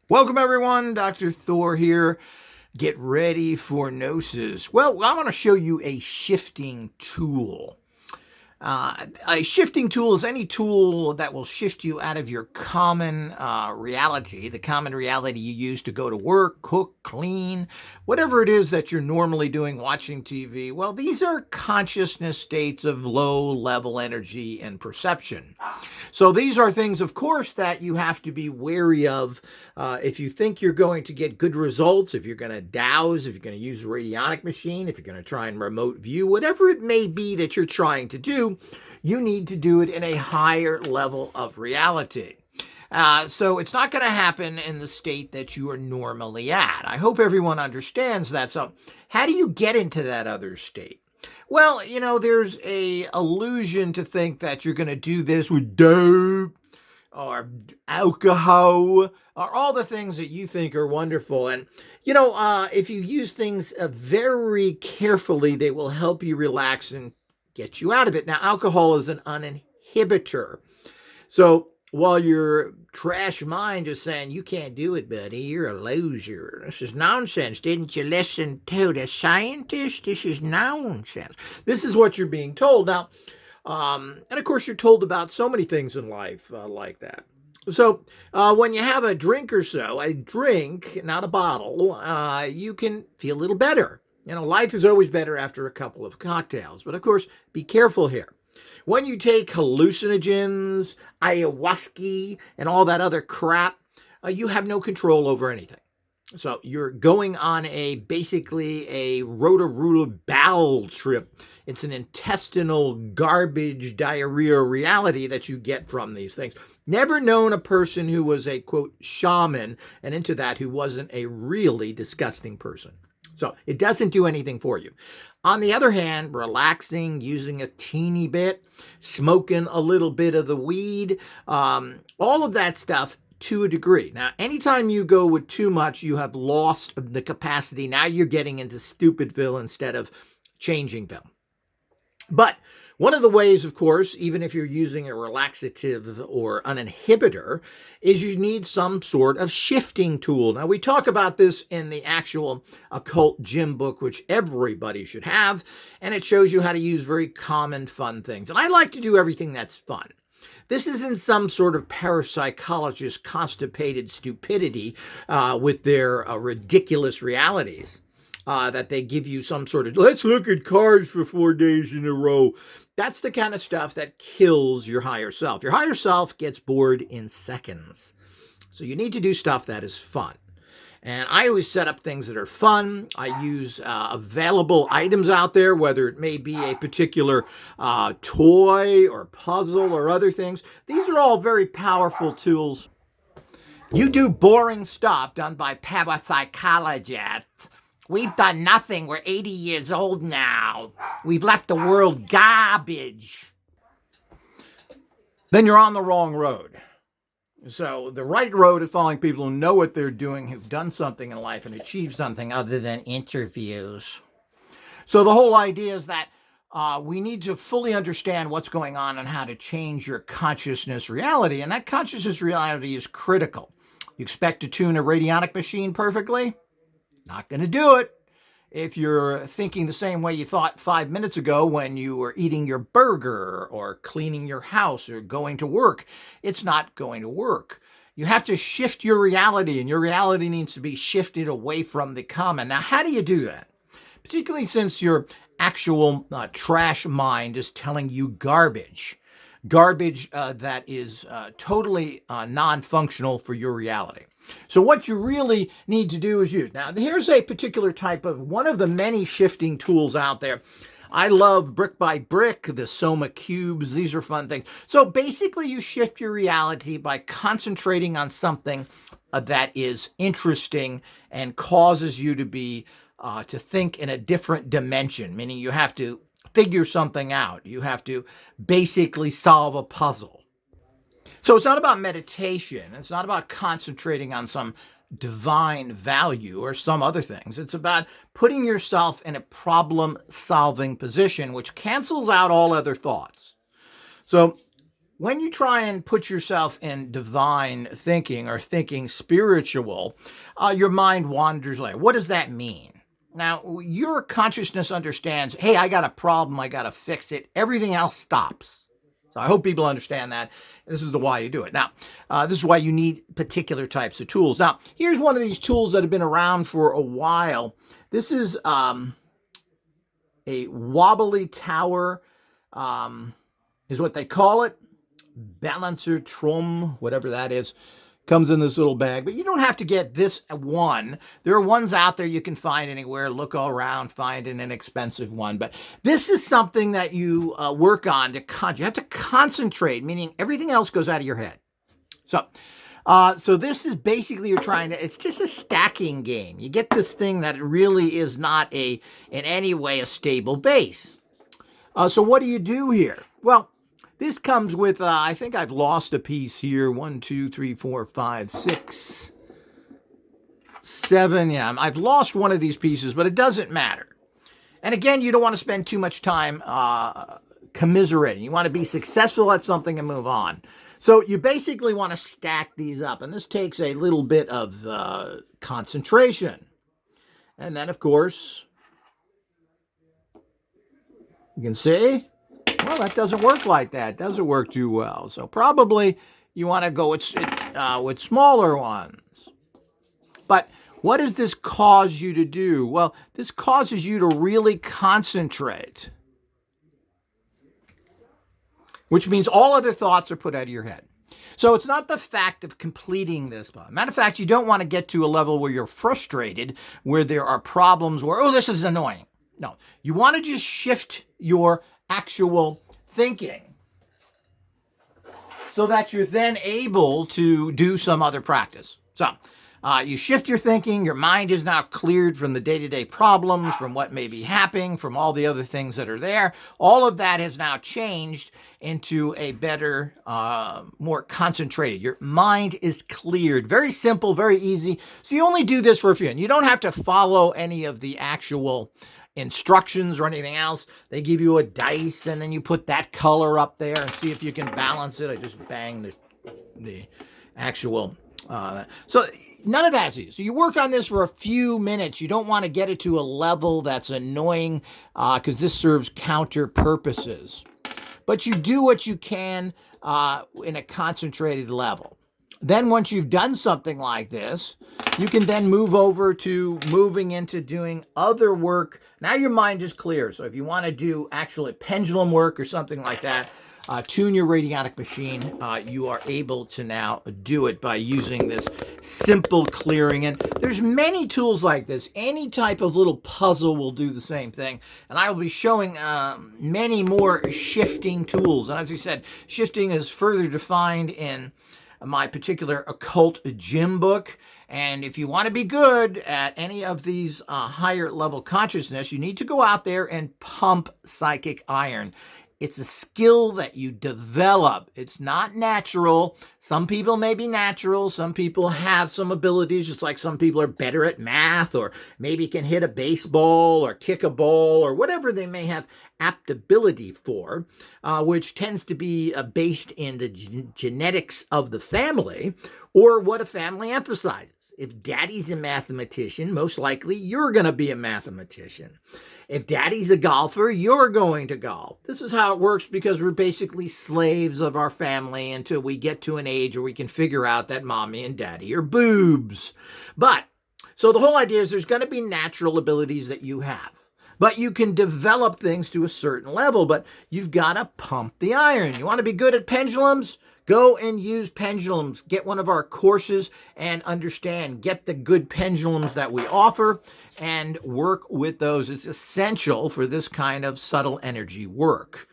Welcome everyone, Dr. Thor here. Get ready for Gnosis. Well, I want to show you a shifting tool. A shifting tool is any tool that will shift you out of your common reality, the common reality you use to go to work, cook, clean, whatever it is that you're normally doing, watching TV. Well, these are consciousness states of low level energy and perception. So these are things, of course, that you have to be wary of. If you think you're going to get good results, if you're going to dowse, if you're going to use a radionic machine, if you're going to try and remote view, whatever it may be that you're trying to do, you need to do it in a higher level of reality. So it's not going to happen in the state that you are normally at. I hope everyone understands that. So how do you get into that other state? Well, there's a illusion to think that you're going to do this with dope or alcohol or all the things that you think are wonderful. And, if you use things very carefully, they will help you relax and get you out of it. Now, alcohol is an uninhibitor. So while your trash mind is saying, you can't do it, buddy, you're a loser. This is nonsense. Didn't you listen to the scientists? This is nonsense. This is what you're being told. Now, and of course, you're told about so many things in life like that. So when you have a drink or so, a drink, not a bottle, you can feel a little better. Life is always better after a couple of cocktails. But of course, be careful here. When you take hallucinogens, ayahuasca, and all that other crap, you have no control over anything. So you're going on basically a Rotorua bowel trip. It's an intestinal garbage diarrhea reality that you get from these things. Never known a person who was a, quote, shaman, and into that who wasn't a really disgusting person. So it doesn't do anything for you. On the other hand, relaxing, using a teeny bit, smoking a little bit of the weed, all of that stuff to a degree. Now, anytime you go with too much, you have lost the capacity. Now you're getting into Stupidville instead of Changingville. But one of the ways, of course, even if you're using a relaxative or an inhibitor, is you need some sort of shifting tool. Now, we talk about this in the actual Occult gym book, which everybody should have, and it shows you how to use very common, fun things. And I like to do everything that's fun. This isn't some sort of parapsychologist constipated stupidity with their ridiculous realities. That they give you some sort of, let's look at cards for 4 days in a row. That's the kind of stuff that kills your higher self. Your higher self gets bored in seconds. So you need to do stuff that is fun. And I always set up things that are fun. I use available items out there, whether it may be a particular toy or puzzle or other things. These are all very powerful tools. You do boring stuff done by parapsychologists. We've done nothing. We're 80 years old now. We've left the world garbage. Then you're on the wrong road. So the right road is following people who know what they're doing, who've done something in life and achieved something other than interviews. So the whole idea is that we need to fully understand what's going on and how to change your consciousness reality. And that consciousness reality is critical. You expect to tune a radionic machine perfectly? Not going to do it. If you're thinking the same way you thought 5 minutes ago when you were eating your burger or cleaning your house or going to work, it's not going to work. You have to shift your reality, and your reality needs to be shifted away from the common. Now, how do you do that? Particularly since your actual trash mind is telling you garbage. Garbage that is totally non-functional for your reality. So what you really need to do is use. Now, here's a particular type of one of the many shifting tools out there. I love Brick by Brick, the Soma cubes. These are fun things. So basically, you shift your reality by concentrating on something that is interesting and causes you to be to think in a different dimension, meaning you have to figure something out. You have to basically solve a puzzle. So it's not about meditation. It's not about concentrating on some divine value or some other things. It's about putting yourself in a problem-solving position, which cancels out all other thoughts. So when you try and put yourself in divine thinking or thinking spiritual, your mind wanders away. What does that mean? Now, your consciousness understands, hey, I got a problem, I got to fix it. Everything else stops. So I hope people understand that. This is the why you do it. Now, this is why you need particular types of tools. Now, here's one of these tools that have been around for a while. This is a wobbly tower, is what they call it. Balancer Trom, whatever that is, comes in this little bag. But you don't have to get this one. There are ones out there you can find anywhere. Look all around, find an inexpensive one. But this is something that you work on to you have to concentrate, meaning everything else goes out of your head. So this is basically it's just a stacking game. You get this thing that really is not in any way a stable base. So what do you do here? Well, this comes with, I think I've lost a piece here. 1, 2, 3, 4, 5, 6, 7. Yeah, I've lost one of these pieces, but it doesn't matter. And again, you don't want to spend too much time commiserating. You want to be successful at something and move on. So you basically want to stack these up. And this takes a little bit of concentration. And then, of course, you can see, well, that doesn't work like that. It doesn't work too well. So probably you want to go with smaller ones. But what does this cause you to do? Well, this causes you to really concentrate, which means all other thoughts are put out of your head. So it's not the fact of completing this. Matter of fact, you don't want to get to a level where you're frustrated, where there are problems where, oh, this is annoying. No, you want to just shift your actual thinking so that you're then able to do some other practice. So you shift your thinking. Your mind is now cleared from the day-to-day problems, from what may be happening, from all the other things that are there. All of that has now changed into a better, more concentrated. Your mind is cleared. Very simple, very easy. So you only do this for a few. And you don't have to follow any of the actual instructions or anything else. They give you a dice and then you put that color up there and see if you can balance it. I just banged the actual, so none of that's easy. So you work on this for a few minutes. You don't want to get it to a level that's annoying because this serves counter purposes. But you do what you can in a concentrated level. Then once you've done something like this, you can then move over to moving into doing other work. Now your mind is clear. So if you want to do actually pendulum work or something like that, tune your radionic machine, you are able to now do it by using this simple clearing. And there's many tools like this. Any type of little puzzle will do the same thing. And I will be showing many more shifting tools. And as I said, shifting is further defined in my particular occult gym book. And if you want to be good at any of these higher level consciousness, you need to go out there and pump psychic iron. It's a skill that you develop. It's not natural. Some people may be natural. Some people have some abilities, just like some people are better at math or maybe can hit a baseball or kick a ball or whatever they may have aptability for, which tends to be based in the genetics of the family or what a family emphasizes. If daddy's a mathematician, most likely you're going to be a mathematician. If daddy's a golfer, you're going to golf. This is how it works because we're basically slaves of our family until we get to an age where we can figure out that mommy and daddy are boobs. But, so the whole idea is there's going to be natural abilities that you have. But you can develop things to a certain level, but you've got to pump the iron. You want to be good at pendulums? Go and use pendulums. Get one of our courses and understand. Get the good pendulums that we offer and work with those. It's essential for this kind of subtle energy work.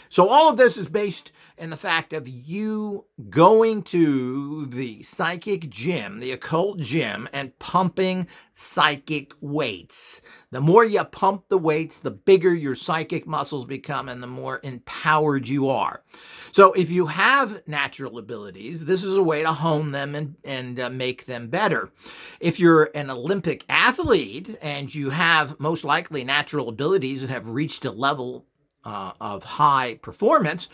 So all of this is based in the fact of you going to the psychic gym, the occult gym, and pumping psychic weights. The more you pump the weights, the bigger your psychic muscles become and the more empowered you are. So if you have natural abilities, this is a way to hone them and make them better. If you're an Olympic athlete and you have most likely natural abilities and have reached a level of high performance,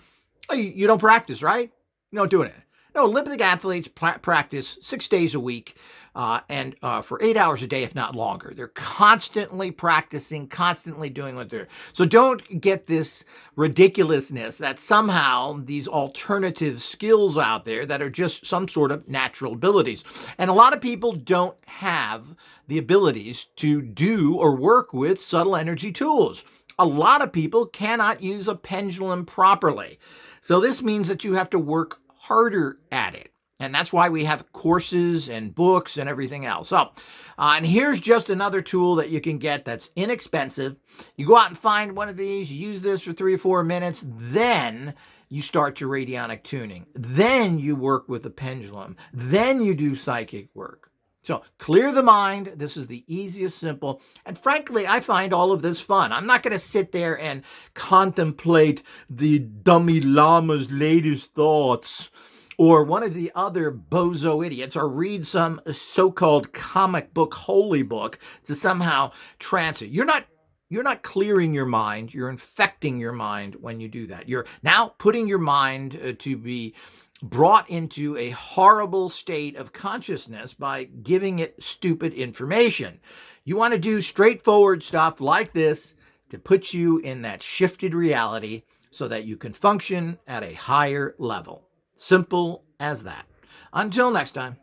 Oh, you don't practice, right? You don't do it. No, Olympic athletes practice 6 days a week and for 8 hours a day, if not longer. They're constantly practicing, constantly doing what they're. So don't get this ridiculousness that somehow these alternative skills out there that are just some sort of natural abilities. And a lot of people don't have the abilities to do or work with subtle energy tools. A lot of people cannot use a pendulum properly. So this means that you have to work harder at it. And that's why we have courses and books and everything else. So, and here's just another tool that you can get that's inexpensive. You go out and find one of these, you use this for 3 or 4 minutes, then you start your radionic tuning. Then you work with the pendulum. Then you do psychic work. So clear the mind. This is the easiest, simple. And frankly, I find all of this fun. I'm not going to sit there and contemplate the dummy llama's latest thoughts or one of the other bozo idiots or read some so-called comic book holy book to somehow trance it. You're not clearing your mind. You're infecting your mind when you do that. You're now putting your mind to be brought into a horrible state of consciousness by giving it stupid information. You want to do straightforward stuff like this to put you in that shifted reality so that you can function at a higher level. Simple as that. Until next time.